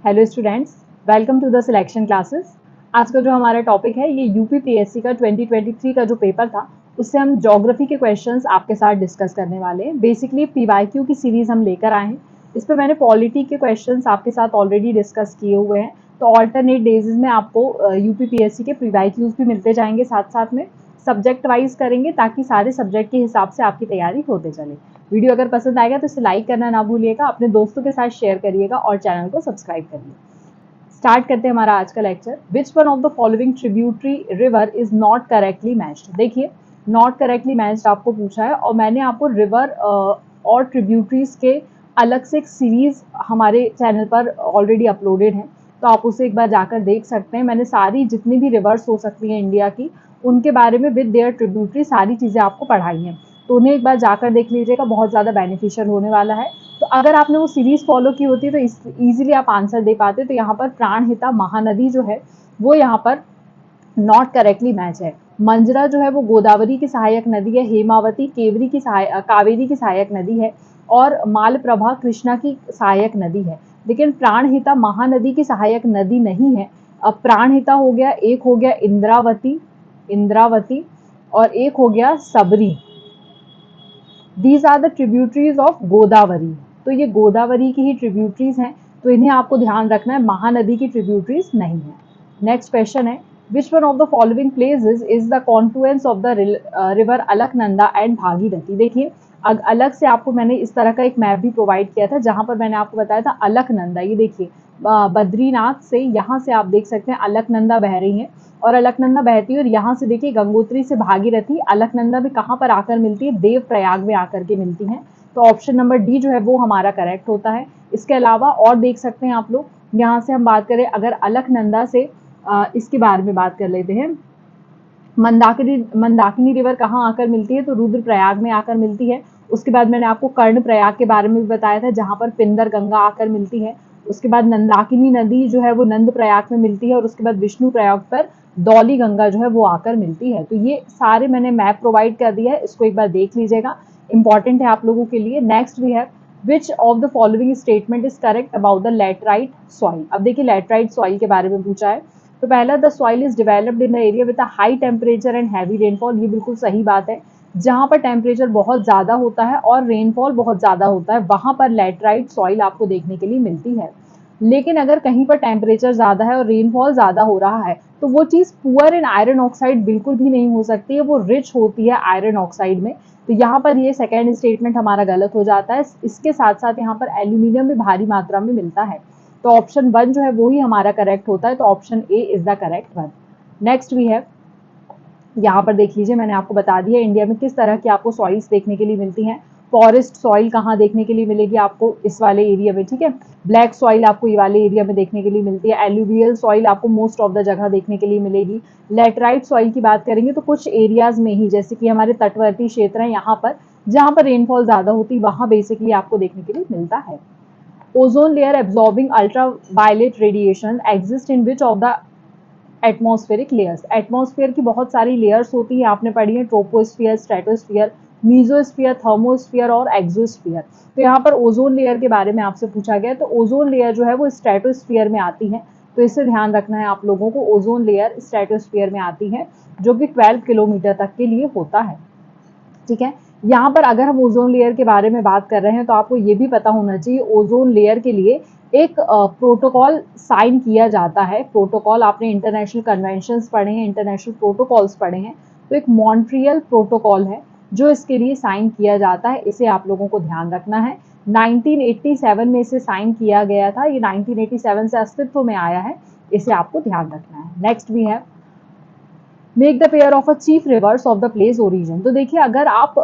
Hello students, welcome to the selection classes. आज का जो हमारा टॉपिक है ये यूपीपीएससी का 2023 का जो पेपर था उससे हम ज्योग्राफी के क्वेश्चंस आपके साथ डिस्कस करने वाले हैं। बेसिकली पीवाईक्यू की सीरीज हम लेकर आए हैं। इस पर मैंने पॉलिटी के क्वेश्चंस आपके साथ ऑलरेडी डिस्कस किए हुए हैं, तो ऑल्टरनेट डेज में आपको यूपीपीएससी के पीवाईक्यूज भी मिलते जाएंगे, साथ साथ में सब्जेक्ट वाइज करेंगे ताकि सारे सब्जेक्ट के हिसाब से आपकी तैयारी होते चले। वीडियो अगर पसंद आएगा तो इसे लाइक करना ना भूलिएगा, अपने दोस्तों के साथ शेयर करिएगा और चैनल को सब्सक्राइब करिए। स्टार्ट करते हैं हमारा आज का lecture. Which one of the following tributary river is not correctly matched. देखिए, नॉट करेक्टली मैच्ड आपको पूछा है और मैंने आपको रिवर और ट्रिब्यूटरीज के अलग से एक सीरीज हमारे चैनल पर ऑलरेडी अपलोडेड है, तो आप उसे एक बार जाकर देख सकते हैं। मैंने सारी जितनी भी रिवर्स हो सकती हैं इंडिया की, उनके बारे में विद देयर ट्रिब्यूटरी सारी चीज़ें आपको पढ़ाई हैं, तो उन्हें एक बार जाकर देख लीजिएगा, बहुत ज़्यादा बेनिफिशियल होने वाला है। तो अगर आपने वो सीरीज फॉलो की होती तो इजीली आप आंसर दे पाते। तो यहाँ पर प्राणहिता महानदी जो है वो यहाँ पर नॉट करेक्टली मैच है। मंजरा जो है वो गोदावरी की सहायक नदी है, हेमावती कावेरी की सहायक नदी है और मालप्रभा कृष्णा की सहायक नदी है। लेकिन प्राणहिता महानदी की सहायक नदी नहीं है। अब प्राणहिता हो गया, एक हो गया इंद्रावती और एक हो गया Sabari. These are the tributaries of Godavari. तो ये गोदावरी की ही ट्रिब्यूटरीज हैं, तो इन्हें आपको ध्यान रखना है, महानदी की ट्रिब्यूटरीज नहीं है। नेक्स्ट क्वेश्चन है, विच one of the following places is the Confluence of the river Alaknanda and Bhagirathi. देखिए, अलग से आपको मैंने इस तरह का एक मैप भी प्रोवाइड किया था जहां पर मैंने आपको बताया था अलकनंदा। ये देखिए, बद्रीनाथ से यहाँ से आप देख सकते हैं अलकनंदा बह रही है और अलकनंदा बहती है और यहाँ से देखिए गंगोत्री से भागीरथी। अलकनंदा भी कहाँ पर आकर मिलती है? देवप्रयाग में आकर के मिलती हैं। तो ऑप्शन नंबर डी जो है वो हमारा करेक्ट होता है। इसके अलावा और देख सकते हैं आप लोग, यहाँ से हम बात करें अगर अलकनंदा से इसके बारे में बात कर लेते हैं, मंदाकिनी रिवर कहाँ आकर मिलती है? तो रुद्रप्रयाग में आकर मिलती है। उसके बाद मैंने आपको कर्णप्रयाग के बारे में भी बताया था जहाँ पर पिंदर गंगा आकर मिलती है। उसके बाद नंदाकिनी नदी जो है वो नंद प्रयाग में मिलती है और उसके बाद विष्णु प्रयाग पर दौली गंगा जो है वो आकर मिलती है। तो ये सारे मैंने मैप प्रोवाइड कर दिया है, इसको एक बार देख लीजिएगा, इंपॉर्टेंट है आप लोगों के लिए। Next we have which of the following statement is correct about the laterite soil. अब देखिए, लैटराइट सॉइल के बारे में पूछा है, तो पहला the soil is developed in the area with a high temperature and heavy rainfall. ये बिल्कुल सही बात है, जहां पर टेम्परेचर बहुत ज्यादा होता है और रेनफॉल बहुत ज्यादा होता है वहां पर लैटराइट सॉइल आपको देखने के लिए मिलती है। लेकिन अगर कहीं पर टेम्परेचर ज्यादा है और रेनफॉल ज्यादा हो रहा है तो वो चीज पुअर इन आयरन ऑक्साइड बिल्कुल भी नहीं हो सकती है, वो रिच होती है आयरन ऑक्साइड में। तो यहाँ पर ये सेकेंड स्टेटमेंट हमारा गलत हो जाता है। इसके साथ साथ यहाँ पर एल्यूमिनियम भी भारी मात्रा में मिलता है, तो ऑप्शन वन जो है वो ही हमारा करेक्ट होता है। तो option A is the correct one. Next we है, यहाँ पर देख लीजिए, मैंने आपको बता दिया इंडिया में किस तरह की आपको सॉइल्स देखने के लिए मिलती हैं। फॉरेस्ट सॉइल कहाँ देखने के लिए मिलेगी आपको? इस वाले एरिया में, ठीक है। ब्लैक सॉइल आपको ये वाले एरिया में देखने के लिए मिलती है। एल्यूवियल सॉइल आपको मोस्ट ऑफ द जगह देखने के लिए मिलेगी। लैटराइट सॉइल की बात करेंगे तो कुछ एरियाज में ही, जैसे कि हमारे तटवर्ती क्षेत्र हैं यहाँ पर, जहाँ पर रेनफॉल ज्यादा होती है वहां बेसिकली आपको देखने के लिए मिलता है। Ozone layer absorbing ultraviolet radiation exist in which of the atmospheric layers. Atmosphere की बहुत सारी लेयर्स होती है, आपने पढ़ी है, ट्रोपोस्फियर, स्ट्रेटोस्फियर, मीजोस्फियर, थर्मोस्फियर और एक्सोस्फियर। तो यहाँ पर ओजोन लेयर के बारे में आपसे पूछा गया, तो ओजोन लेयर जो है वो स्ट्रेटोस्फियर में आती है, तो इससे ध्यान रखना है आप लोगों को। ओजोन लेयर स्ट्रेटोस्फियर में आती है जो कि 12 किलोमीटर तक के लिए होता है, ठीक है। यहाँ पर अगर हम ओजोन लेयर के बारे में बात कर रहे हैं तो आपको ये भी पता होना चाहिए ओजोन लेयर के लिए एक प्रोटोकॉल साइन किया जाता है। प्रोटोकॉल, आपने इंटरनेशनल कन्वेंशंस पढ़े हैं, इंटरनेशनल प्रोटोकॉल्स पढ़े हैं, तो एक मॉन्ट्रियल प्रोटोकॉल है जो इसके लिए साइन किया जाता है, इसे आप लोगों को ध्यान रखना है। 1987 में इसे साइन किया गया था, ये 1987 से अस्तित्व में आया है, इसे आपको ध्यान रखना है। नेक्स्ट भी है, make the pair of a chief reverse of the place origin. तो देखिए, अगर आप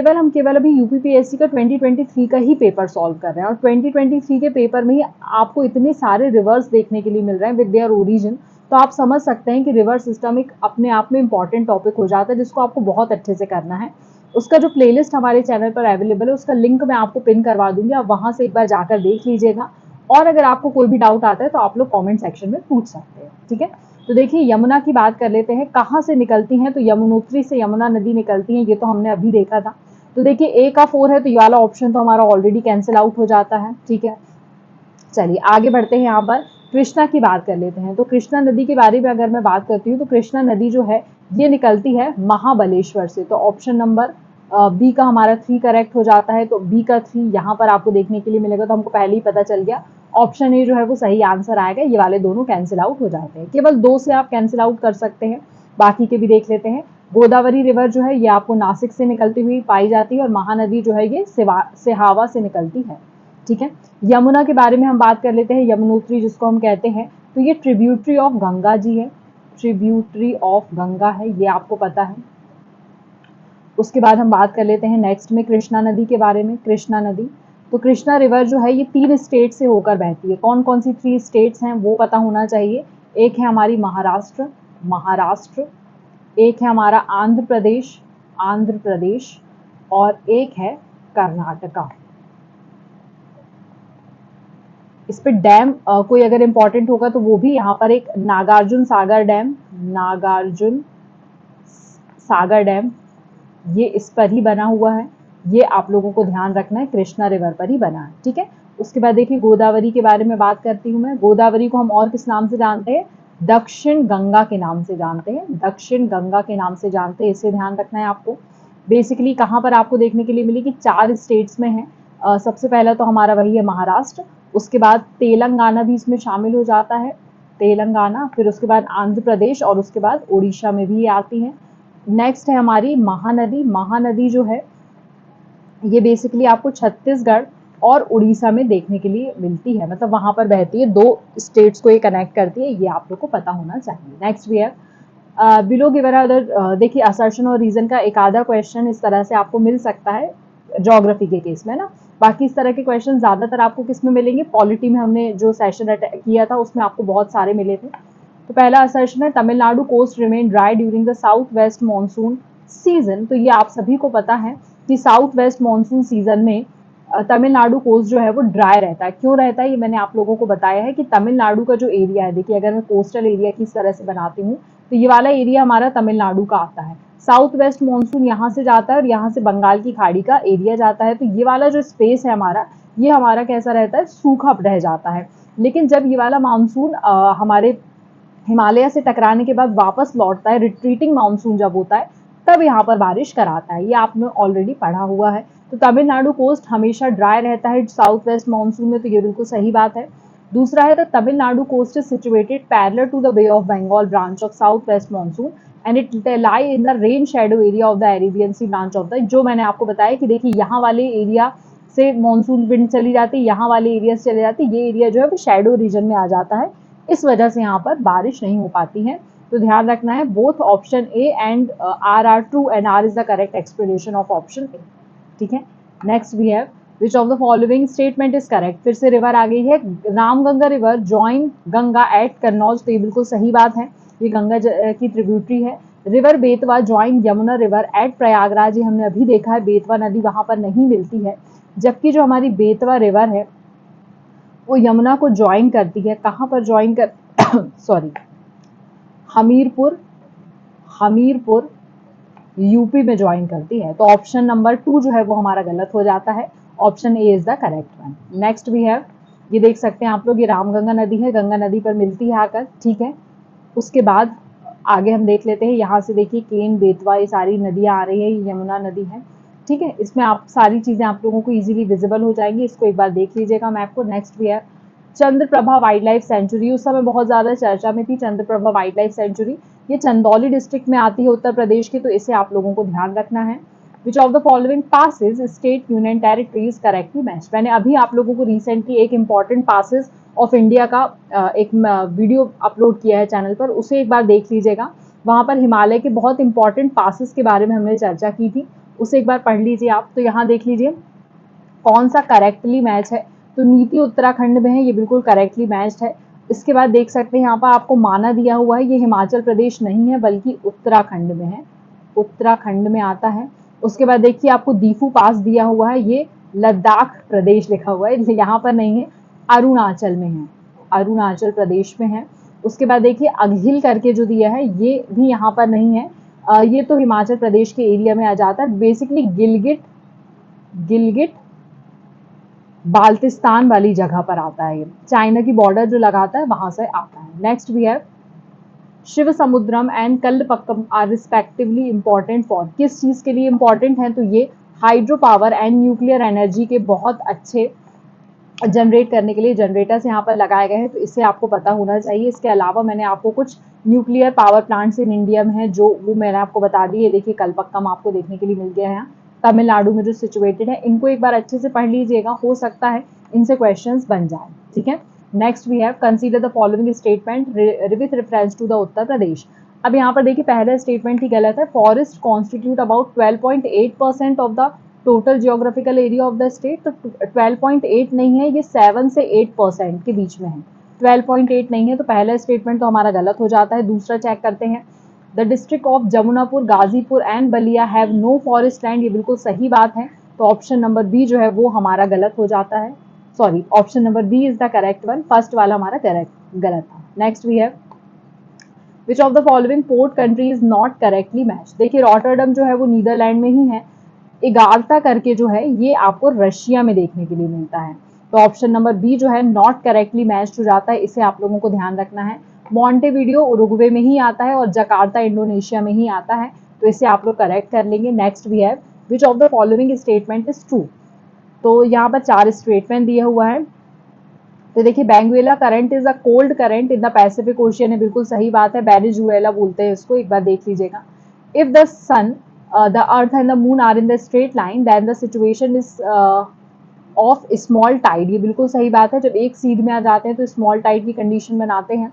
हम केवल अभी यूपीपीएससी का 2023 का ही पेपर सॉल्व कर रहे हैं और 2023 के पेपर में ही आपको इतने सारे रिवर्स देखने के लिए मिल रहे हैं विद देयर ओरिजिन, तो आप समझ सकते हैं कि रिवर सिस्टम एक अपने आप में इंपॉर्टेंट टॉपिक हो जाता है जिसको आपको बहुत अच्छे से करना है। उसका जो प्लेलिस्ट हमारे चैनल पर अवेलेबल है उसका लिंक मैं आपको पिन करवा दूंगी, आप वहां से एक बार जाकर देख लीजिएगा। और अगर आपको कोई भी डाउट आता है तो आप लोग कॉमेंट सेक्शन में पूछ सकते हैं, ठीक है। तो देखिए, यमुना की बात कर लेते हैं, कहाँ से निकलती हैं? तो यमुनोत्री से यमुना नदी निकलती है, ये तो हमने अभी देखा था। तो देखिए, ए का 4 है तो ये वाला ऑप्शन तो हमारा ऑलरेडी कैंसिल आउट हो जाता है, ठीक है। चलिए आगे बढ़ते हैं। यहाँ पर कृष्णा की बात कर लेते हैं। तो कृष्णा नदी के बारे में अगर मैं बात करती हूँ तो कृष्णा नदी जो है ये निकलती है महाबलेश्वर से। तो ऑप्शन नंबर बी का हमारा 3 करेक्ट हो जाता है। तो बी का 3 यहाँ पर आपको देखने के लिए मिलेगा, तो हमको पहले ही पता चल गया ऑप्शन ए जो है वो सही आंसर आएगा। ये वाले दोनों कैंसिल आउट हो जाते हैं, केवल 2 से आप कैंसिल आउट कर सकते हैं, बाकी के भी देख लेते हैं। गोदावरी रिवर जो है ये आपको नासिक से निकलती हुई पाई जाती है और महानदी जो है ये सिहावा से निकलती है। ठीक है, यमुना के बारे में हम बात कर लेते हैं। यमुनोत्री जिसको हम कहते हैं, तो ये ट्रिब्यूटरी ऑफ गंगा जी है, ट्रिब्यूटरी ऑफ गंगा है, ये आपको पता है। उसके बाद हम बात कर लेते हैं नेक्स्ट में कृष्णा नदी के बारे में। कृष्णा नदी, तो कृष्णा रिवर जो है ये 3 स्टेट से होकर बहती है। कौन कौन सी 3 स्टेट्स हैं वो पता होना चाहिए। एक है हमारी महाराष्ट्र, महाराष्ट्र, एक है हमारा आंध्र प्रदेश, आंध्र प्रदेश, और एक है कर्नाटका। इस पे डैम कोई अगर इंपॉर्टेंट होगा तो वो भी यहाँ पर एक नागार्जुन सागर डैम, नागार्जुन सागर डैम, ये इस पर ही बना हुआ है। ये आप लोगों को ध्यान रखना है, कृष्णा रिवर पर ही बना है। ठीक है, उसके बाद देखिए गोदावरी के बारे में बात करती हूँ मैं। गोदावरी को हम और किस नाम से जानते हैं? दक्षिण गंगा के नाम से जानते हैं, दक्षिण गंगा के नाम से जानते हैं, इसे ध्यान रखना है आपको। बेसिकली कहाँ पर आपको देखने के लिए मिलेगी? 4 स्टेट्स में है। सबसे पहला तो हमारा वही है महाराष्ट्र, उसके बाद तेलंगाना भी इसमें शामिल हो जाता है, तेलंगाना, फिर उसके बाद आंध्र प्रदेश, और उसके बाद उड़ीसा में भी ये आती है। नेक्स्ट है हमारी महानदी। महानदी जो है ये बेसिकली आपको छत्तीसगढ़ और उड़ीसा में देखने के लिए मिलती है, मतलब वहां पर बहती है, 2 स्टेट्स को ये कनेक्ट करती है, ये आप लोग को पता होना चाहिए। नेक्स्ट भी है बिलो गिवन अदर, देखिए असर्शन और रीजन का एक आधा क्वेश्चन इस तरह से आपको मिल सकता है ज्योग्राफी के केस में ना। बाकी इस तरह के क्वेश्चन ज्यादातर आपको किस में मिलेंगे? पॉलिटी में हमने जो सेशन किया था उसमें आपको बहुत सारे मिले थे। तो पहला असर्शन है Tamil Nadu coast remain dry during the south west monsoon season. तो ये आप सभी को पता है कि साउथ वेस्ट मानसून सीजन में तमिलनाडु कोस्ट जो है वो ड्राई रहता है। क्यों रहता है ये मैंने आप लोगों को बताया है कि तमिलनाडु का जो एरिया है, देखिए अगर मैं कोस्टल एरिया की इस तरह से बनाती हूँ तो ये वाला एरिया हमारा तमिलनाडु का आता है। साउथ वेस्ट मानसून यहाँ से जाता है और यहाँ से बंगाल की खाड़ी का एरिया जाता है। तो ये वाला जो स्पेस है हमारा, ये हमारा कैसा रहता है? सूखा रह जाता है। लेकिन जब ये वाला मानसून हमारे हिमालय से टकराने के बाद वापस लौटता है, रिट्रीटिंग मानसून जब होता है तब यहाँ पर बारिश कराता है। ये आपने ऑलरेडी पढ़ा हुआ है। तो तमिलनाडु कोस्ट हमेशा ड्राई रहता है साउथ वेस्ट मानसून में, तो ये बिल्कुल सही बात है। दूसरा है the Tamil Nadu coast is situated parallel to the Bay of Bengal branch of south west monsoon and it lie in the rain shadow area of the Arabian Sea branch of the, जो मैंने आपको बताया कि देखिए यहाँ वाले एरिया से मानसून विंड चली जाती है, यहाँ वाले एरिया से चली जाती है, ये एरिया जो है वो शेडो रीजन में आ जाता है, इस वजह से यहाँ पर बारिश नहीं हो पाती है। तो ध्यान रखना है, both option A and R are true and R is the correct explanation of option A. ठीक है, next we have which of the following statement is correct. फिर से रिवर आ गई है, Ramganga river join Ganga at Kannauj, तो ये बिल्कुल सही बात है, ये गंगा की ट्रिब्यूटरी है। River Betwa join Yamuna river eight Prayagraj, ये हमने अभी देखा है, बेतवा नदी वहां पर नहीं मिलती है, जबकि जो हमारी बेतवा रिवर है वो यमुना को ज्वाइन करती है। कहाँ पर ज्वाइन कर सॉरी, हमीरपुर, हमीरपुर यूपी में ज्वाइन करती है। तो ऑप्शन नंबर 2 जो है वो हमारा गलत हो जाता है, option A is the correct one. Next we have, ये देख सकते हैं आप लोग, ये रामगंगा नदी है, गंगा नदी पर मिलती है आकर। ठीक है, उसके बाद आगे हम देख लेते हैं, यहाँ से देखिए केन बेतवा ये सारी नदियाँ आ रही है, ये यमुना नदी है। ठीक है, इसमें आप सारी चीजें आप लोगों को इजीली विजिबल हो जाएंगी, इसको एक बार देख लीजिएगा मैप को। नेक्स्ट भी है चंद्रप्रभा वाइल्ड लाइफ सेंचुरी, उस समय बहुत ज्यादा चर्चा में थी चंद्रप्रभा वाइल्ड लाइफ सेंचुरी, ये चंदौली डिस्ट्रिक्ट में आती है उत्तर प्रदेश की, तो इसे आप लोगों को ध्यान रखना है। विच of the following passes state union territories correctly match. मैंने अभी आप लोगों को रिसेंटली एक इंपॉर्टेंट पासेस ऑफ इंडिया का एक वीडियो अपलोड किया है चैनल पर, उसे एक बार देख लीजिएगा। वहां पर हिमालय के बहुत इंपॉर्टेंट पासेस के बारे में हमने चर्चा की थी, उसे एक बार पढ़ लीजिए आप। तो यहाँ देख लीजिए कौन सा करेक्टली मैच है, तो नीति उत्तराखंड में है, ये बिल्कुल करेक्टली मैच्ड है। इसके बाद देख सकते हैं यहाँ पर आपको माना दिया हुआ है, ये हिमाचल प्रदेश नहीं है बल्कि उत्तराखंड में है, उत्तराखंड में आता है। उसके बाद देखिए आपको दीफू पास दिया हुआ है, ये लद्दाख प्रदेश लिखा हुआ है, यहाँ पर नहीं है, अरुणाचल में है, अरुणाचल प्रदेश में है। उसके बाद देखिए अघिल करके जो दिया है ये भी यहाँ पर नहीं है, ये तो हिमाचल प्रदेश के एरिया में आ जाता है। बेसिकली गिलगिट, गिलगिट बाल्टिस्तान वाली जगह पर आता है, ये चाइना की बॉर्डर जो लगाता है वहां से आता है। Next we have Shivasamudram and Kalpakkam are respectively important for, किस चीज के लिए इंपॉर्टेंट है, तो ये hydro power and nuclear energy के बहुत अच्छे जनरेट करने के लिए जनरेटर्स यहाँ पर लगाए गए हैं, तो इससे आपको पता होना चाहिए। इसके अलावा मैंने आपको कुछ nuclear power plants in India में है जो वो मैंने आपको बता दी है। देखिए कलपक्कम आपको देखने के लिए मिल गया है यहाँ तमिलनाडु में जो सिचुएटेड है। इनको एक बार अच्छे से पढ़ लीजिएगा, हो सकता है इनसे क्वेश्चंस बन जाए, ठीक है। Next we have consider the following statement with reference to the Uttar Pradesh. अब यहाँ पर देखिए पहला स्टेटमेंट ही गलत है। Forest constitute about 12.8% of the total geographical area of the state, तो 12.8 नहीं है, ये 7 से 8% के बीच में है, 12.8 नहीं है, तो पहला स्टेटमेंट तो हमारा गलत हो जाता है। दूसरा चेक करते हैं, the district of Jamunapur, Ghazipur and Ballia have no forest land, ये बिल्कुल सही बात है, तो ऑप्शन नंबर बी जो है वो हमारा गलत हो जाता है। Sorry, option number B is the correct one, first वाला हमारा करेक्ट गलत था। Next we have which of the following port country is not correctly match. देखिए रॉटरडम जो है वो नीदरलैंड में ही है, इगार्ता करके जो है ये आपको रशिया में देखने के लिए मिलता है, तो ऑप्शन नंबर बी जो है नॉट करेक्टली मैच्ड हो जाता है, इसे आप लोगों को ध्यान रखना है। मॉन्टेविडियो उरुग्वे में ही आता है और जकार्ता इंडोनेशिया में ही आता है, तो इसे आप लोग करेक्ट कर लेंगे। Next we have which of the following statement is true, तो यहाँ पर 4 स्टेटमेंट दिया हुआ है। तो देखिए Benguela current is a cold current in the Pacific ocean है, बिल्कुल सही बात है, वेनेजुएला बोलते हैं इसको, एक बार देख लीजिएगा। If the sun the earth and the moon are in the straight line then the situation is of small tide, ये बिल्कुल सही बात है, जब एक सीध में आ जाते हैं तो स्मॉल टाइड की कंडीशन बनाते हैं।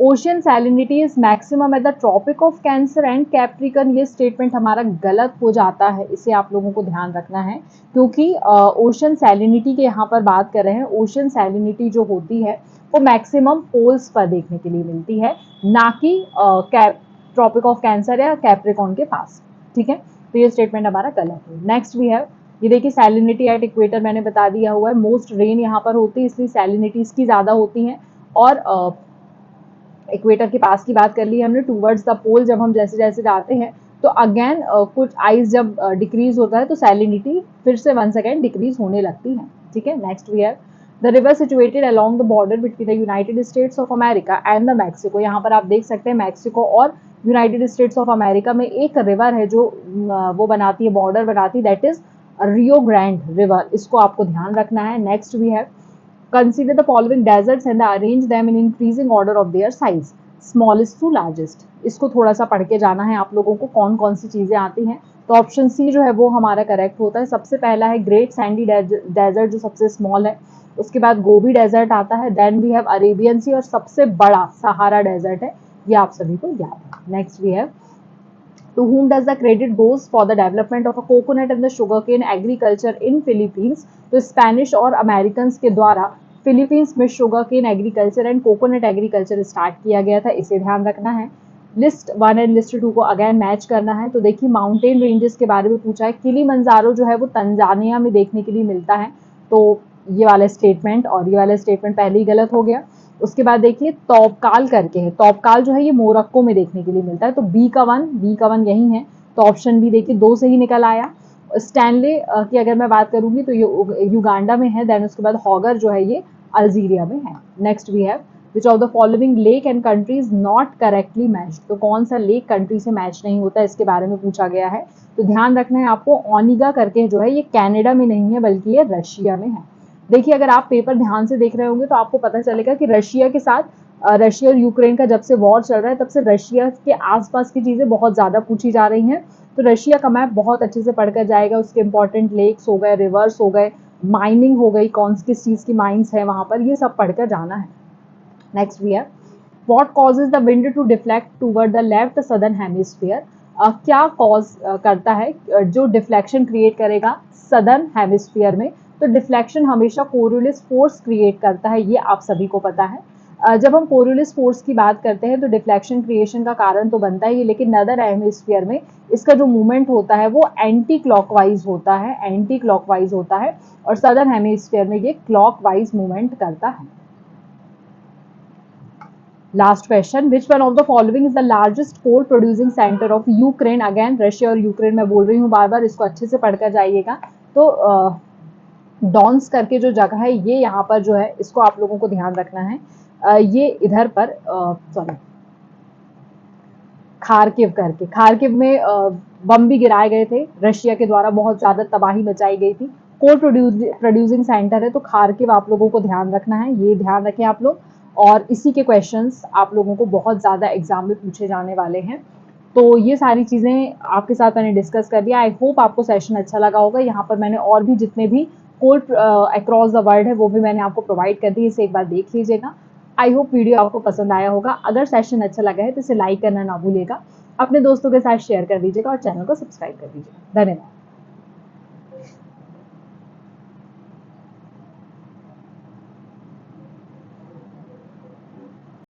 Ocean salinity is maximum at the Tropic of Cancer and Capricorn, ये स्टेटमेंट हमारा गलत हो जाता है, इसे आप लोगों को ध्यान रखना है, क्योंकि ओशन सैलिनिटी के यहाँ पर बात कर रहे हैं। ओशन सैलिनिटी जो होती है वो मैक्सिमम पोल्स पर देखने के लिए मिलती है, ना कि ट्रॉपिक ऑफ कैंसर या कैप्रिकॉन के पास, ठीक है, तो ये स्टेटमेंट हमारा गलत है। नेक्स्ट वी हैव, ये देखिए सैलिनिटी एट इक्वेटर मैंने बता दिया हुआ है, मोस्ट रेन यहाँ पर होती है इसलिए सैलिनिटी इसकी ज्यादा होती है, और इक्वेटर के पास की बात कर ली हमने। टूवर्ड्स द पोल जब हम जैसे जैसे जाते हैं तो अगेन कुछ आइस जब डिक्रीज होता है तो सैलिनिटी फिर से वंस अगेन डिक्रीज होने लगती है, ठीक है। Next we have the river situated along the border between the United States of America and the Mexico, यहाँ पर आप देख सकते हैं मैक्सिको और यूनाइटेड स्टेट्स ऑफ अमेरिका में एक रिवर है जो वो बनाती है, बॉर्डर बनाती है, that is Rio Grande river, इसको आपको ध्यान रखना है। Next we have consider the following deserts and arrange them in increasing order of their size, smallest to largest, इसको थोड़ा सा पढ़ के जाना है आप लोगों को, कौन कौन सी चीजें आती हैं, तो ऑप्शन सी जो है वो हमारा करेक्ट होता है। सबसे पहला है ग्रेट सैंडी डेजर्ट जो सबसे स्मॉल है, उसके बाद गोबी डेजर्ट आता है, देन वी हैव अरेबियन सी, और सबसे बड़ा सहारा डेजर्ट है, ये आप सभी को याद है। Next we have to whom does the credit goes for the development of a coconut and the sugarcane agriculture in Philippines, तो स्पेनिश और अमेरिकन के द्वारा फिलीपींस में sugar cane agriculture and coconut agriculture start किया गया था, इसे ध्यान रखना है। लिस्ट 1 एंड लिस्ट 2 को अगेन मैच करना है, तो देखिए माउंटेन रेंजेस के बारे में पूछा है, किलीमंजारो जो है वो तंजानिया में देखने के लिए मिलता है, तो ये वाला स्टेटमेंट और ये वाला स्टेटमेंट पहले ही गलत हो गया। उसके बाद देखिए तौबकाल करके है, तौबकाल जो है ये मोरक्को में देखने के लिए मिलता है, तो बी का वन यही है, तो ऑप्शन बी देखिए 2 से ही निकल आया। स्टैनले की अगर मैं बात करूंगी तो ये युगांडा में है, देन उसके बाद हॉगर जो है ये अल्जीरिया में है। Next we have which of the following lake and country is not correctly match, तो कौन सा लेक कंट्री से मैच नहीं होता इसके बारे में पूछा गया है, तो ध्यान रखना है आपको, ओनिगा करके जो है ये कनाडा में नहीं है बल्कि ये रशिया में है। देखिए अगर आप पेपर ध्यान से देख रहे होंगे तो आपको पता चलेगा कि रशिया के साथ रशिया और यूक्रेन का जब से वॉर चल रहा है तब से रशिया के आसपास की चीजें बहुत ज्यादा पूछी जा रही हैं, तो रशिया का मैप बहुत अच्छे से पढ़कर जाएगा, उसके इंपॉर्टेंट लेक्स हो गए, रिवर्स हो गए, माइनिंग हो गई, कौन किस चीज की माइंस है वहां पर, ये सब पढ़कर जाना है। Next we have what causes the wind to deflect toward the left southern hemisphere, क्या कॉज करता है जो डिफ्लेक्शन क्रिएट करेगा सदर्न हेमिस्फीयर में, तो डिफ्लेक्शन हमेशा कोरियोलिस फोर्स क्रिएट करता है, ये आप सभी को पता है। जब हम कोरियोलिस फोर्स की बात करते हैं तो डिफ्लेक्शन क्रिएशन का कारण तो बनता ही है, लेकिन नदर हेमिस्फीयर में इसका जो मूवमेंट होता है वो एंटी क्लॉकवाइज होता है, एंटी क्लॉकवाइज होता है, और सदर्न हेमिस्फीयर में ये क्लॉकवाइज मूवमेंट करता है। Last question, which one of the following is the largest coal producing centre of Ukraine, again Russia और यूक्रेन में बोल रही हूँ बार बार, इसको अच्छे से पढ़कर जाइएगा। तो डॉन्स करके जो जगह है ये यहाँ पर जो है इसको आप लोगों को ध्यान रखना है। ये इधर पर सॉरी खार्किव करके, खार्किव में बम भी गिराए गए थे रशिया के द्वारा, बहुत ज्यादा तबाही मचाई गई थी। कोल प्रोड्यूसिंग सेंटर है, तो खार्किव आप लोगों को ध्यान रखना है, ये ध्यान रखें आप लोग। और इसी के क्वेश्चंस आप लोगों को बहुत ज्यादा एग्जाम में पूछे जाने वाले हैं। तो ये सारी चीजें आपके साथ मैंने डिस्कस कर दिया। आई होप आपको सेशन अच्छा लगा होगा। यहाँ पर मैंने और भी जितने भी कोल अक्रॉस द वर्ल्ड है वो भी मैंने आपको प्रोवाइड कर दी, इसे एक बार देख लीजिएगा। आई होप वीडियो आपको पसंद आया होगा। अगर सेशन अच्छा लगा है तो इसे लाइक करना ना भूलिएगा, अपने दोस्तों के साथ शेयर कर दीजिएगा और चैनल को सब्सक्राइब कर दीजिएगा। धन्यवाद।